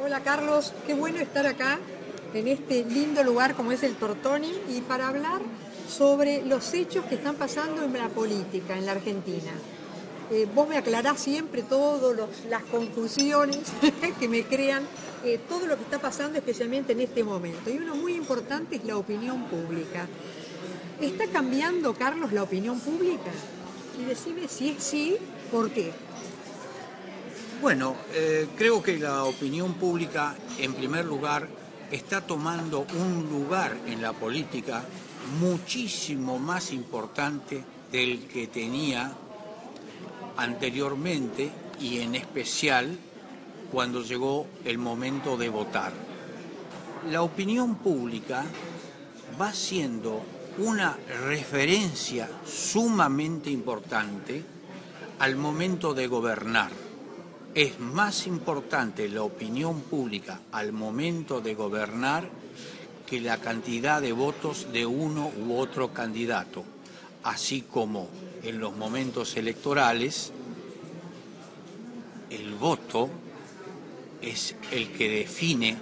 Hola Carlos, qué bueno estar acá en este lindo lugar como es el Tortoni y para hablar sobre los hechos que están pasando en la política en la Argentina. Vos me aclarás siempre todas las confusiones que me crean todo lo que está pasando especialmente en este momento. Y uno muy importante es la opinión pública. ¿Está cambiando, Carlos, la opinión pública? Y decime si es sí, ¿por qué? Bueno, creo que la opinión pública, en primer lugar, está tomando un lugar en la política muchísimo más importante del que tenía anteriormente y en especial cuando llegó el momento de votar. La opinión pública va siendo una referencia sumamente importante al momento de gobernar. Es más importante la opinión pública al momento de gobernar que la cantidad de votos de uno u otro candidato, así como en los momentos electorales el voto es el que define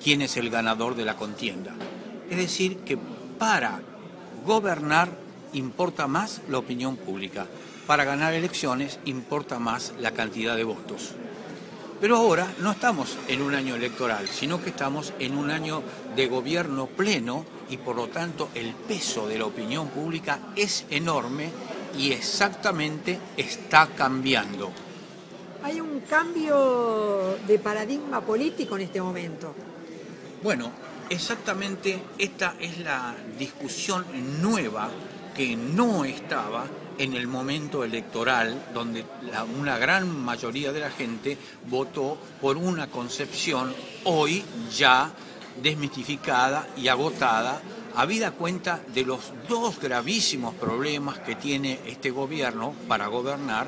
quién es el ganador de la contienda. Es decir, que para gobernar importa más la opinión pública. Para ganar elecciones importa más la cantidad de votos. Pero ahora no estamos en un año electoral, sino que estamos en un año de gobierno pleno y por lo tanto el peso de la opinión pública es enorme y exactamente está cambiando. Hay un cambio de paradigma político en este momento. Bueno, exactamente esta es la discusión nueva que no estaba en el momento electoral, donde una gran mayoría de la gente votó por una concepción hoy ya desmitificada y agotada, habida cuenta de los dos gravísimos problemas que tiene este gobierno para gobernar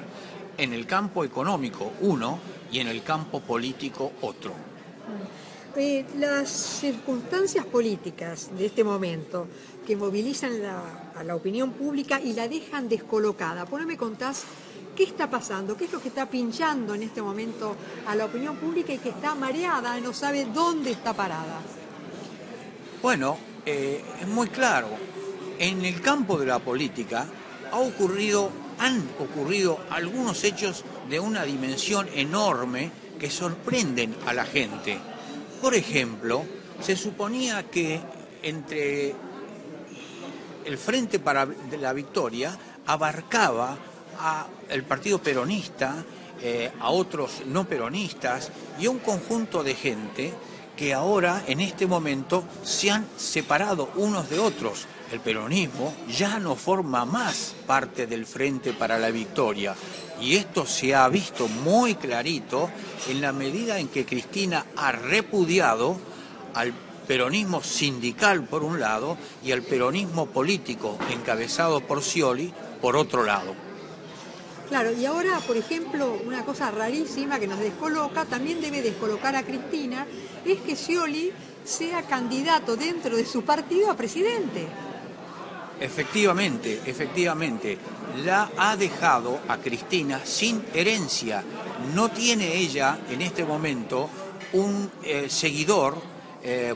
en el campo económico, uno, y en el campo político, otro. Las circunstancias políticas de este momento que movilizan a la opinión pública y la dejan descolocada. ¿Por qué me contás qué está pasando? ¿Qué es lo que está pinchando en este momento a la opinión pública y que está mareada y no sabe dónde está parada? Bueno, es muy claro. En el campo de la política han ocurrido algunos hechos de una dimensión enorme que sorprenden a la gente. Por ejemplo, se suponía que entre el Frente para la Victoria abarcaba al Partido Peronista, a otros no peronistas y a un conjunto de gente que ahora, en este momento, se han separado unos de otros. El peronismo ya no forma más parte del Frente para la Victoria. Y esto se ha visto muy clarito en la medida en que Cristina ha repudiado al peronismo sindical por un lado y al peronismo político encabezado por Scioli por otro lado. Claro, y ahora, por ejemplo, una cosa rarísima que nos descoloca, también debe descolocar a Cristina, es que Scioli sea candidato dentro de su partido a presidente. Efectivamente, la ha dejado a Cristina sin herencia. No tiene ella en este momento un seguidor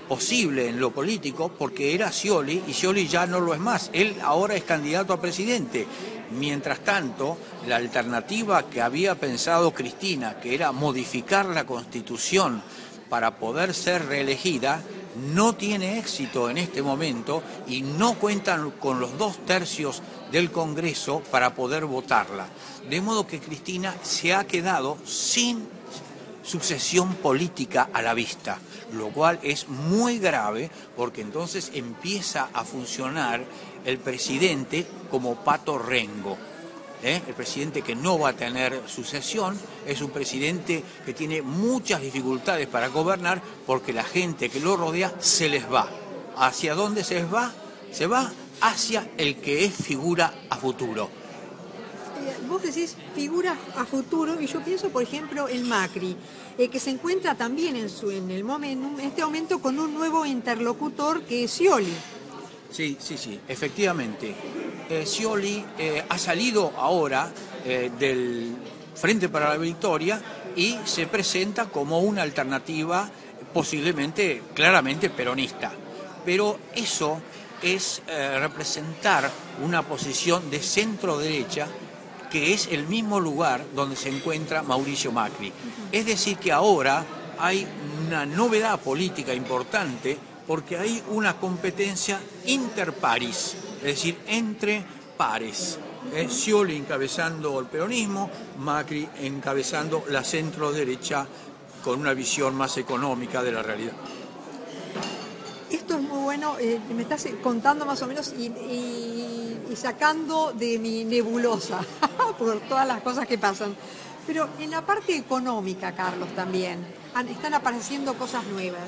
posible en lo político porque era Scioli y Scioli ya no lo es más. Él ahora es candidato a presidente. Mientras tanto, la alternativa que había pensado Cristina, que era modificar la Constitución para poder ser reelegida, no tiene éxito en este momento y no cuentan con los 2/3 del Congreso para poder votarla. De modo que Cristina se ha quedado sin sucesión política a la vista, lo cual es muy grave porque entonces empieza a funcionar el presidente como Pato Rengo. El presidente que no va a tener sucesión es un presidente que tiene muchas dificultades para gobernar porque la gente que lo rodea se les va. ¿Hacia dónde se les va? Se va hacia el que es figura a futuro. vos decís figuras a futuro y yo pienso, por ejemplo, el Macri, que se encuentra también en este momento con un nuevo interlocutor que es Scioli. Sí, sí, sí, efectivamente. Scioli ha salido ahora del Frente para la Victoria y se presenta como una alternativa posiblemente claramente peronista. Pero eso es representar una posición de centro-derecha que es el mismo lugar donde se encuentra Mauricio Macri. Es decir, que ahora hay una novedad política importante porque hay una competencia interparis, es decir, entre pares. Scioli encabezando el peronismo, Macri encabezando la centro-derecha con una visión más económica de la realidad. Esto es muy bueno, me estás contando más o menos y sacando de mi nebulosa por todas las cosas que pasan. Pero en la parte económica, Carlos, también están apareciendo cosas nuevas.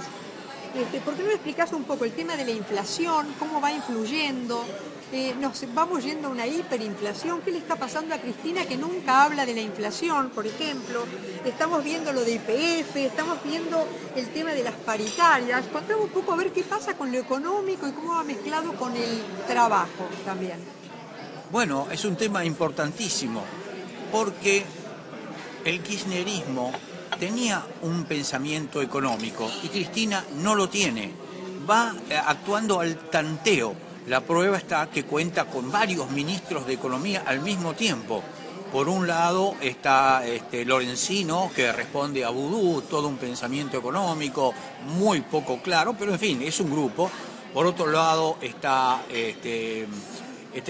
¿Por qué no me explicás un poco el tema de la inflación, cómo va influyendo? Nos vamos yendo a una hiperinflación. ¿Qué le está pasando a Cristina que nunca habla de la inflación, por ejemplo? Estamos viendo lo de YPF, estamos viendo el tema de las paritarias. Contame un poco a ver qué pasa con lo económico y cómo va mezclado con el trabajo también. Bueno, es un tema importantísimo porque el kirchnerismo tenía un pensamiento económico y Cristina no lo tiene. Va actuando al tanteo. La prueba está que cuenta con varios ministros de Economía al mismo tiempo. Por un lado está Lorenzino, que responde a vudú, todo un pensamiento económico muy poco claro, pero en fin, es un grupo. Por otro lado está este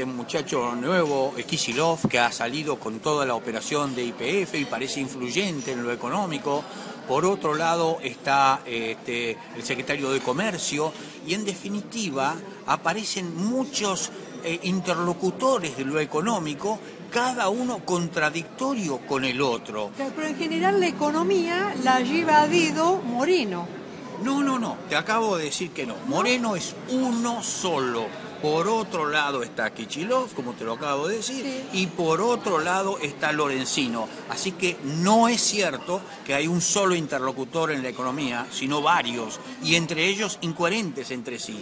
muchacho nuevo, Kicillof, que ha salido con toda la operación de YPF y parece influyente en lo económico. Por otro lado está el secretario de Comercio y en definitiva aparecen muchos interlocutores de lo económico, cada uno contradictorio con el otro. Pero en general la economía la lleva a dedo Moreno. No, te acabo de decir que no. Moreno es uno solo. Por otro lado está Kicillof, como te lo acabo de decir, sí. Y por otro lado está Lorenzino. Así que no es cierto que hay un solo interlocutor en la economía, sino varios, y entre ellos incoherentes entre sí.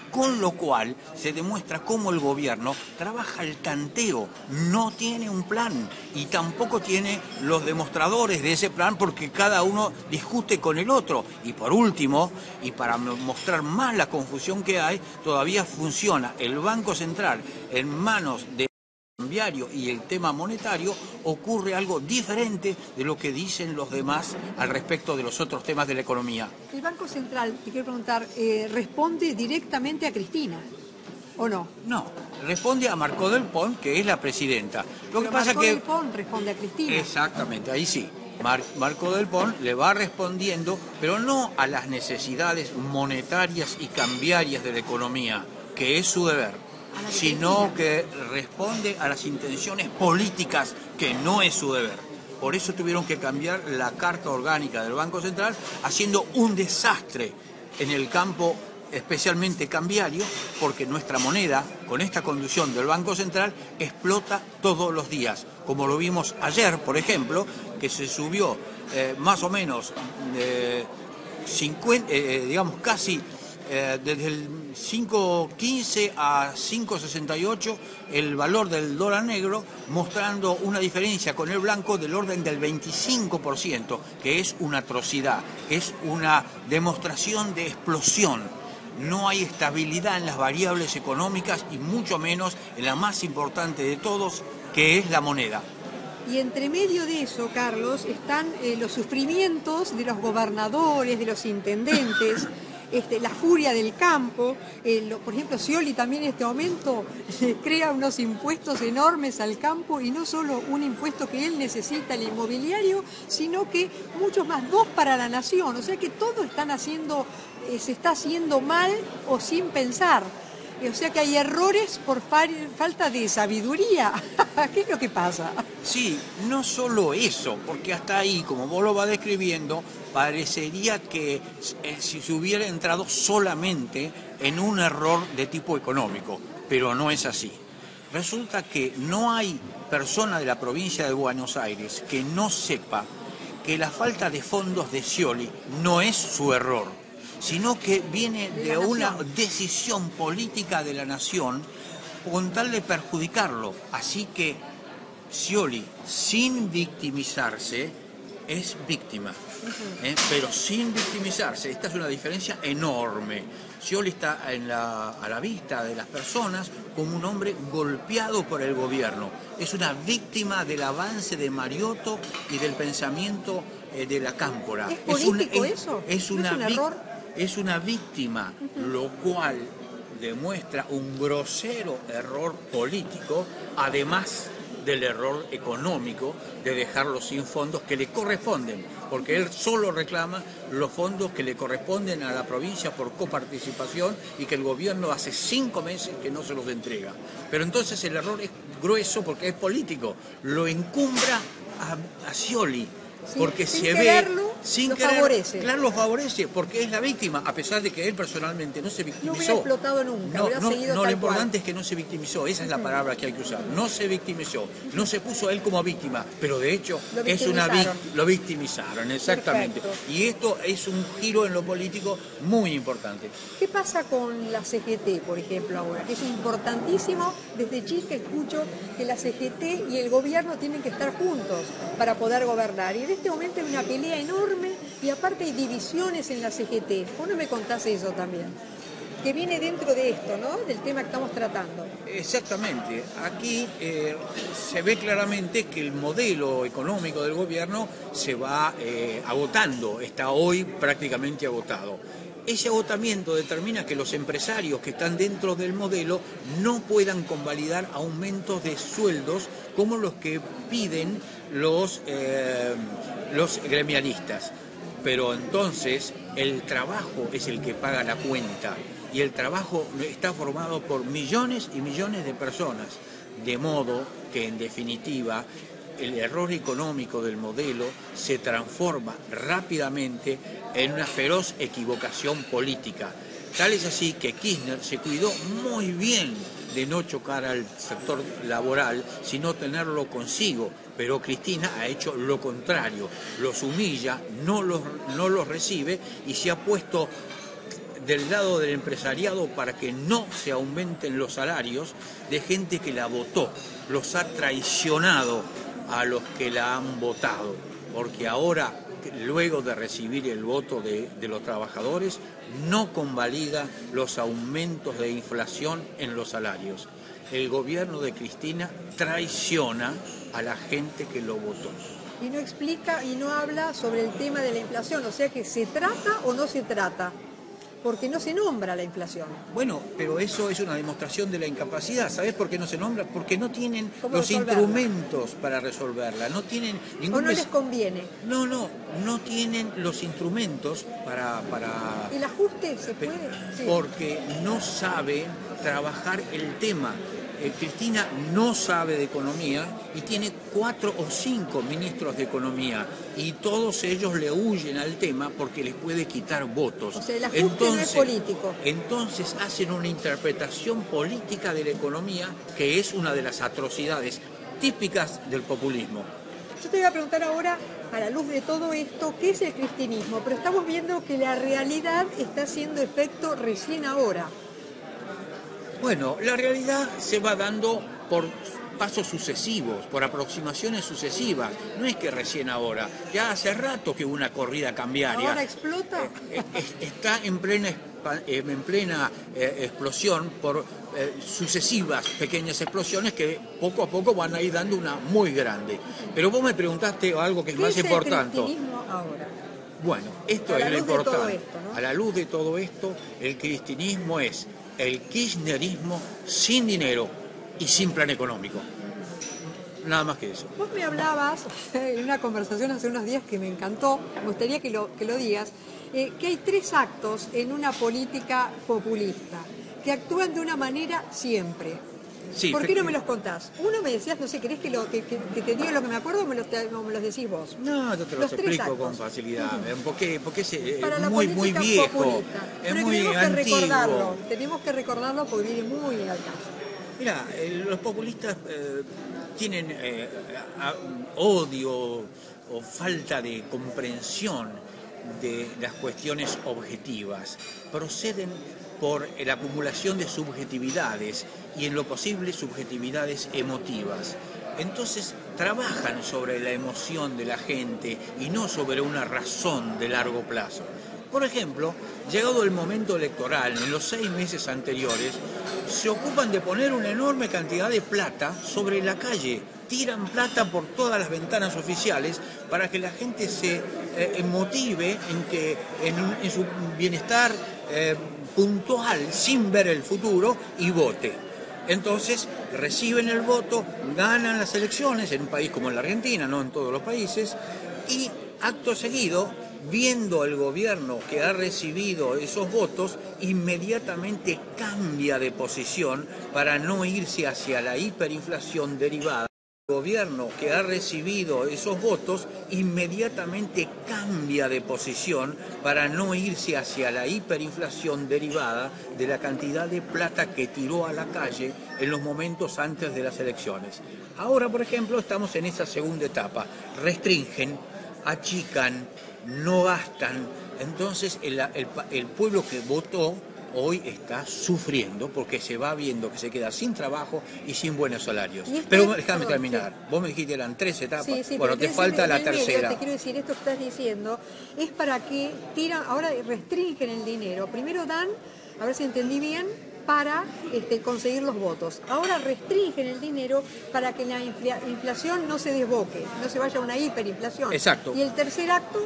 Con lo cual se demuestra cómo el gobierno trabaja al tanteo, no tiene un plan y tampoco tiene los demostradores de ese plan porque cada uno discute con el otro. Y por último, y para mostrar más la confusión que hay, todavía funciona el Banco Central en manos de cambiario y el tema monetario, ocurre algo diferente de lo que dicen los demás al respecto de los otros temas de la economía. El Banco Central, te quiero preguntar, ¿responde directamente a Cristina o no? No, responde a Marco Del Pont, que es la presidenta. Lo que pasa Marco que Del Pont responde a Cristina. Exactamente, ahí sí. Marco Del Pont le va respondiendo, pero no a las necesidades monetarias y cambiarias de la economía, que es su deber, sino que responde a las intenciones políticas, que no es su deber. Por eso tuvieron que cambiar la carta orgánica del Banco Central, haciendo un desastre en el campo especialmente cambiario, porque nuestra moneda, con esta conducción del Banco Central, explota todos los días, como lo vimos ayer, por ejemplo, que se subió más o menos 50, casi desde el 5.15 a 5.68 el valor del dólar negro, mostrando una diferencia con el blanco del orden del 25%, que es una atrocidad, es una demostración de explosión. No hay estabilidad en las variables económicas y mucho menos en la más importante de todos, que es la moneda. Y entre medio de eso, Carlos, están los sufrimientos de los gobernadores, de los intendentes, la furia del campo. Por ejemplo, Scioli también en este momento crea unos impuestos enormes al campo, y no solo un impuesto que él necesita, el inmobiliario, sino que muchos más, 2 para la nación. O sea que todo se está haciendo mal o sin pensar. O sea que hay errores por falta de sabiduría. ¿Qué es lo que pasa? Sí, no solo eso, porque hasta ahí, como vos lo vas describiendo, parecería que si se hubiera entrado solamente en un error de tipo económico, pero no es así. Resulta que no hay persona de la provincia de Buenos Aires que no sepa que la falta de fondos de Scioli no es su error, sino que viene de una decisión política de la nación con tal de perjudicarlo. Así que Scioli, sin victimizarse, es víctima, pero sin victimizarse. Esta es una diferencia enorme. Scioli está a la vista de las personas como un hombre golpeado por el gobierno. Es una víctima del avance de Mariotto y del pensamiento de la Cámpora. ¿Es político eso? Es ¿No es un error? Es una víctima, lo cual demuestra un grosero error político, además del error económico de dejarlo sin fondos que le corresponden, porque él solo reclama los fondos que le corresponden a la provincia por coparticipación y que el gobierno hace 5 meses que no se los entrega. Pero entonces el error es grueso porque es político, lo encumbra a Scioli. Porque sin se quererlo, ve, sin lo querer, favorece. claro, lo favorece, porque es la víctima, a pesar de que él personalmente no se victimizó. No hubiera explotado nunca, hubiera seguido lo tal importante cual. es que no se victimizó, esa es la palabra que hay que usar. No se victimizó, no se puso él como víctima, pero de hecho lo victimizaron, exactamente. Perfecto. Y esto es un giro en lo político muy importante. ¿Qué pasa con la CGT, por ejemplo, ahora? Que es importantísimo, desde chica escucho que la CGT y el gobierno tienen que estar juntos para poder gobernar. Y en este momento hay una pelea enorme y aparte hay divisiones en la CGT. ¿Vos no me contás eso también? Que viene dentro de esto, ¿no? Del tema que estamos tratando. Exactamente. Aquí se ve claramente que el modelo económico del gobierno se va agotando, está hoy prácticamente agotado. Ese agotamiento determina que los empresarios que están dentro del modelo no puedan convalidar aumentos de sueldos como los que piden los gremialistas. Pero entonces el trabajo es el que paga la cuenta y el trabajo está formado por millones y millones de personas, de modo que en definitiva el error económico del modelo se transforma rápidamente en una feroz equivocación política. Tal es así que Kirchner se cuidó muy bien de no chocar al sector laboral, sino tenerlo consigo, pero Cristina ha hecho lo contrario, los humilla, no los recibe y se ha puesto del lado del empresariado para que no se aumenten los salarios de gente que la votó, los ha traicionado a los que la han votado, porque ahora, luego de recibir el voto de los trabajadores, no convalida los aumentos de inflación en los salarios. El gobierno de Cristina traiciona a la gente que lo votó. Y no explica y no habla sobre el tema de la inflación, o sea que ¿se trata o no se trata? Porque no se nombra la inflación. Bueno, pero eso es una demostración de la incapacidad. ¿Sabés por qué no se nombra? Porque no tienen los resolverla? Instrumentos para resolverla. No tienen ningún... ¿O no les conviene? No tienen los instrumentos para... ¿El ajuste se puede? Sí. Porque no saben trabajar el tema. Cristina no sabe de economía y tiene 4 o 5 ministros de economía y todos ellos le huyen al tema porque les puede quitar votos. O sea, el ajuste no es político. Entonces hacen una interpretación política de la economía que es una de las atrocidades típicas del populismo. Yo te voy a preguntar ahora, a la luz de todo esto, ¿qué es el cristinismo? Pero estamos viendo que la realidad está haciendo efecto recién ahora. Bueno, la realidad se va dando por pasos sucesivos, por aproximaciones sucesivas. No es que recién ahora, ya hace rato que hubo una corrida cambiaria. ¿Ahora explota? Está en plena explosión por sucesivas pequeñas explosiones que poco a poco van a ir dando una muy grande. Pero vos me preguntaste algo que es más importante. ¿Qué es el cristianismo ahora? Bueno, esto es lo importante. Todo esto, ¿no? A la luz de todo esto, el cristianismo es el kirchnerismo sin dinero y sin plan económico. Nada más que eso. Vos me hablabas en una conversación hace unos días que me encantó, me gustaría que lo digas, que hay 3 actos en una política populista, que actúan de una manera siempre. Sí, ¿Por qué no me los contás? Uno me decías, no sé, ¿querés que te diga lo que me acuerdo o me los decís vos? No, yo te los explico con facilidad, porque para es muy viejo, populista. es Pero muy antiguo. Tenemos que recordarlo porque viene muy al caso. Mira, los populistas tienen odio o falta de comprensión de las cuestiones objetivas. Proceden por la acumulación de subjetividades y en lo posible subjetividades emotivas. Entonces trabajan sobre la emoción de la gente y no sobre una razón de largo plazo. Por ejemplo, llegado el momento electoral, en los 6 meses anteriores, se ocupan de poner una enorme cantidad de plata sobre la calle. Tiran plata por todas las ventanas oficiales para que la gente se motive en su bienestar puntual, sin ver el futuro, y vote. Entonces reciben el voto, ganan las elecciones en un país como la Argentina, no en todos los países, y acto seguido, viendo el gobierno que ha recibido esos votos, inmediatamente cambia de posición para no irse hacia la hiperinflación derivada. El gobierno que ha recibido esos votos inmediatamente cambia de posición para no irse hacia la hiperinflación derivada de la cantidad de plata que tiró a la calle en los momentos antes de las elecciones. Ahora, por ejemplo, estamos en esa segunda etapa. Restringen, achican, no gastan. Entonces el pueblo que votó hoy está sufriendo porque se va viendo que se queda sin trabajo y sin buenos salarios. Pero déjame terminar. Sí. Vos me dijiste que eran 3 etapas. Sí, bueno, te falta la tercera. Te quiero decir, esto que estás diciendo es para que ahora restringen el dinero. Primero dan, a ver si entendí bien, para conseguir los votos. Ahora restringen el dinero para que la inflación no se desboque, no se vaya a una hiperinflación. Exacto. Y el tercer acto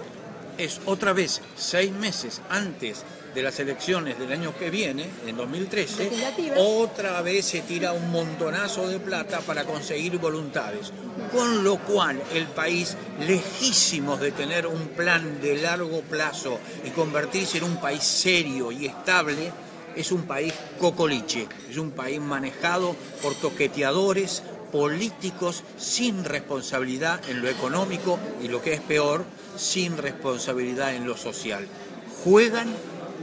es otra vez 6 meses antes de las elecciones del año que viene, en 2013, otra vez se tira un montonazo de plata para conseguir voluntades. Con lo cual el país, lejísimos de tener un plan de largo plazo y convertirse en un país serio y estable, es un país cocoliche, es un país manejado por toqueteadores políticos sin responsabilidad en lo económico y, lo que es peor, sin responsabilidad en lo social. Juegan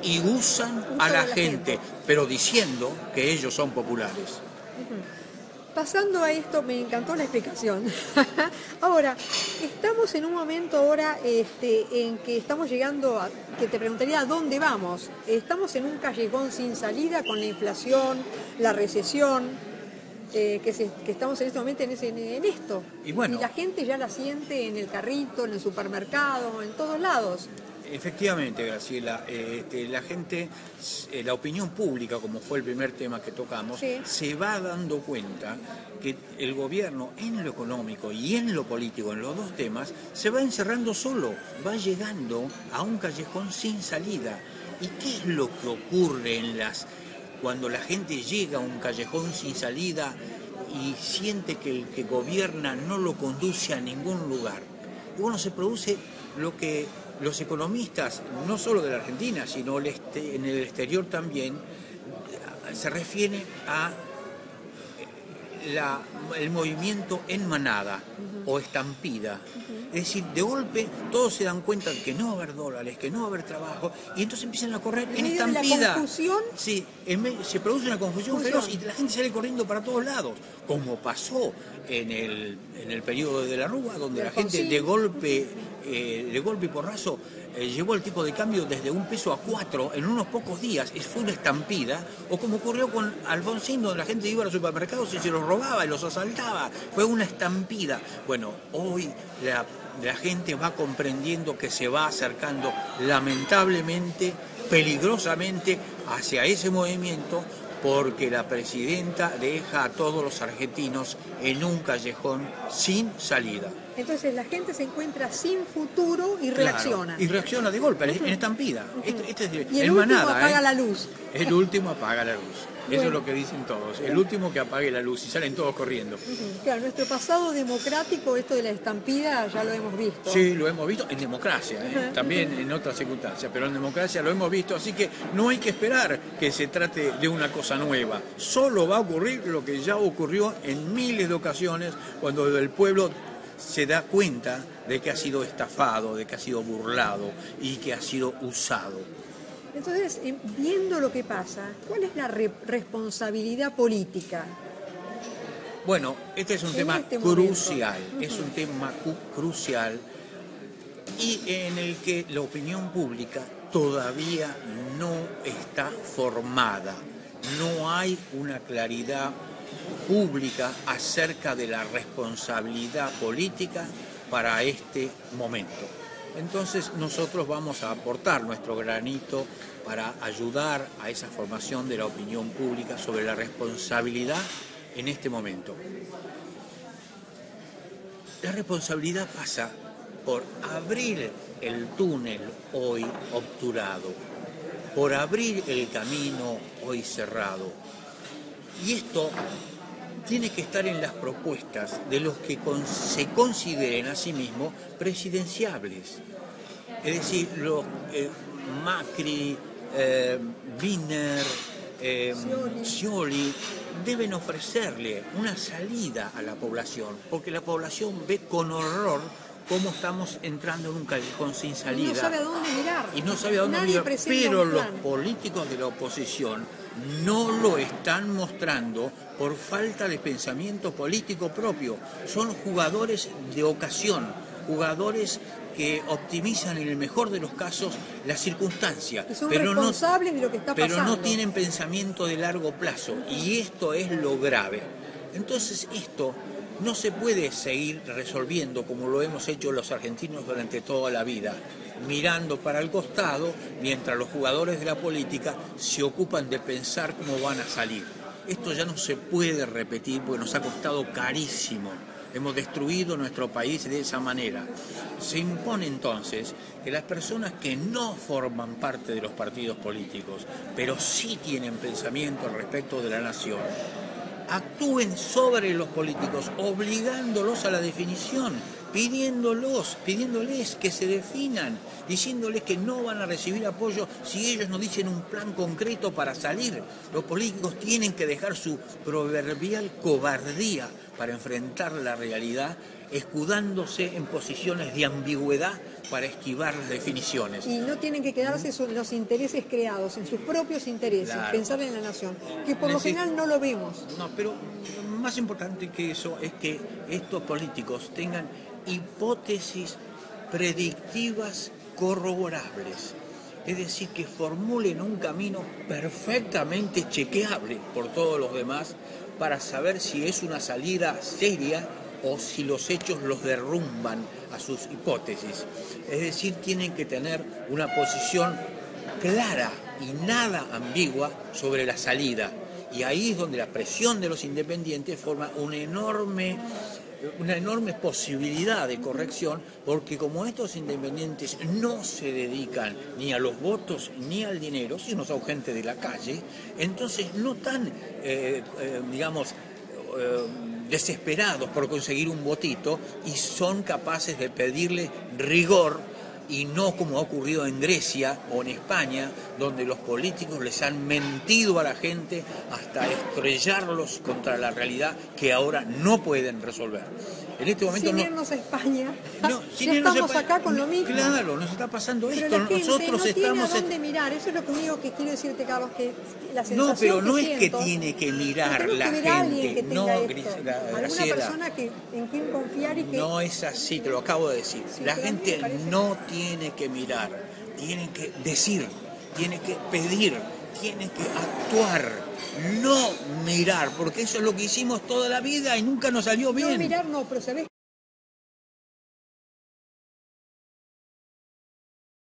y usan a la gente, pero diciendo que ellos son populares. Pasando a esto, me encantó la explicación. Ahora, estamos en un momento ahora en que estamos llegando a, que te preguntaría, ¿a dónde vamos? Estamos en un callejón sin salida con la inflación, la recesión, que estamos en este momento en esto. Y la gente ya la siente en el carrito, en el supermercado, en todos lados. Efectivamente, Graciela, la gente, la opinión pública, como fue el primer tema que tocamos, sí, se va dando cuenta que el gobierno en lo económico y en lo político, en los dos temas, se va encerrando solo, va llegando a un callejón sin salida. ¿Y qué es lo que ocurre cuando la gente llega a un callejón sin salida y siente que el que gobierna no lo conduce a ningún lugar? Y bueno, se produce lo que los economistas, no solo de la Argentina, sino en el exterior también, se refiere a el movimiento en manada o estampida. Es decir, de golpe todos se dan cuenta de que no va a haber dólares, que no va a haber trabajo, y entonces empiezan a correr en estampida. ¿La confusión? Sí, se produce una confusión feroz y la gente sale corriendo para todos lados, como pasó en el periodo de la Rúa, donde la gente de golpe y porrazo llevó el tipo de cambio desde 1 peso a 4 en unos pocos días. Fue una estampida, o como ocurrió con Alfonsín, donde la gente iba a los supermercados y se los robaba y los asaltaba. Fue una estampida. Bueno, hoy la gente va comprendiendo que se va acercando lamentablemente, peligrosamente, hacia ese movimiento, porque la presidenta deja a todos los argentinos en un callejón sin salida. Entonces la gente se encuentra sin futuro y reacciona. Claro, y reacciona de golpe, en estampida. Y el último apaga la luz. El último apaga la luz. Eso es lo que dicen todos. El último que apague la luz y salen todos corriendo. Claro, nuestro pasado democrático, esto de la estampida, ya lo hemos visto. Sí, lo hemos visto en democracia, también en otras circunstancias, pero en democracia lo hemos visto, así que no hay que esperar que se trate de una cosa nueva. Solo va a ocurrir lo que ya ocurrió en miles de ocasiones cuando el pueblo se da cuenta de que ha sido estafado, de que ha sido burlado y que ha sido usado. Entonces, viendo lo que pasa, ¿cuál es la responsabilidad política Bueno, este es un tema crucial, es un tema crucial y en el que la opinión pública todavía no está formada. No hay una claridad pública acerca de la responsabilidad política para este momento. Entonces nosotros vamos a aportar nuestro granito para ayudar a esa formación de la opinión pública sobre la responsabilidad en este momento. La responsabilidad pasa por abrir el túnel hoy obturado, por abrir el camino hoy cerrado. Y esto tiene que estar en las propuestas de los que se consideren a sí mismos presidenciables. Es decir, los Macri, Wiener, Scioli deben ofrecerle una salida a la población, porque la población ve con horror cómo estamos entrando en un callejón sin salida. Y no sabe a dónde mirar. Y no sabe a dónde mirar, pero los políticos de la oposición no lo están mostrando por falta de pensamiento político propio. Son jugadores de ocasión, jugadores que optimizan en el mejor de los casos las circunstancias, pero responsables de lo que está pasando. Pero no tienen pensamiento de largo plazo, y esto es lo grave. Entonces esto no se puede seguir resolviendo como lo hemos hecho los argentinos durante toda la vida, mirando para el costado mientras los jugadores de la política se ocupan de pensar cómo van a salir. Esto ya no se puede repetir porque nos ha costado carísimo. Hemos destruido nuestro país de esa manera. Se impone entonces que las personas que no forman parte de los partidos políticos, pero sí tienen pensamiento al respecto de la nación, actúen sobre los políticos, obligándolos a la definición, pidiéndoles que se definan, diciéndoles que no van a recibir apoyo si ellos no dicen un plan concreto para salir. Los políticos tienen que dejar su proverbial cobardía para enfrentar la realidad, escudándose en posiciones de ambigüedad para esquivar las definiciones. Y no tienen que quedarse en los intereses creados, en sus propios intereses, claro. Pensar en la nación, que por lo general no lo vemos. No, pero más importante que eso es que estos políticos tengan hipótesis predictivas corroborables. Es decir, que formulen un camino perfectamente chequeable por todos los demás para saber si es una salida seria o si los hechos los derrumban a sus hipótesis. Es decir, tienen que tener una posición clara y nada ambigua sobre la salida. Y ahí es donde la presión de los independientes forma una enorme posibilidad de corrección, porque como estos independientes no se dedican ni a los votos ni al dinero, sino son gente de la calle, entonces no están, desesperados por conseguir un votito y son capaces de pedirle rigor, y no como ha ocurrido en Grecia o en España, donde los políticos les han mentido a la gente hasta estrellarlos contra la realidad que ahora no pueden resolver. En este momento sin irnos a España, ya estamos acá con lo mismo. Claro, nos está pasando pero esto. La gente nosotros no estamos tiene a dónde mirar. Eso es lo único que quiero decirte, Carlos, que la sensación no, pero no que es siento, que tiene que mirar la que ver gente. A alguien que tenga no, esto. Alguna persona en quien confiar y que... No es así, te lo acabo de decir. Sí, la gente no tiene que mirar, tiene que decir, tiene que pedir, tiene que actuar, no mirar, porque eso es lo que hicimos toda la vida y nunca nos salió bien. No mirar no, pero ¿sabés?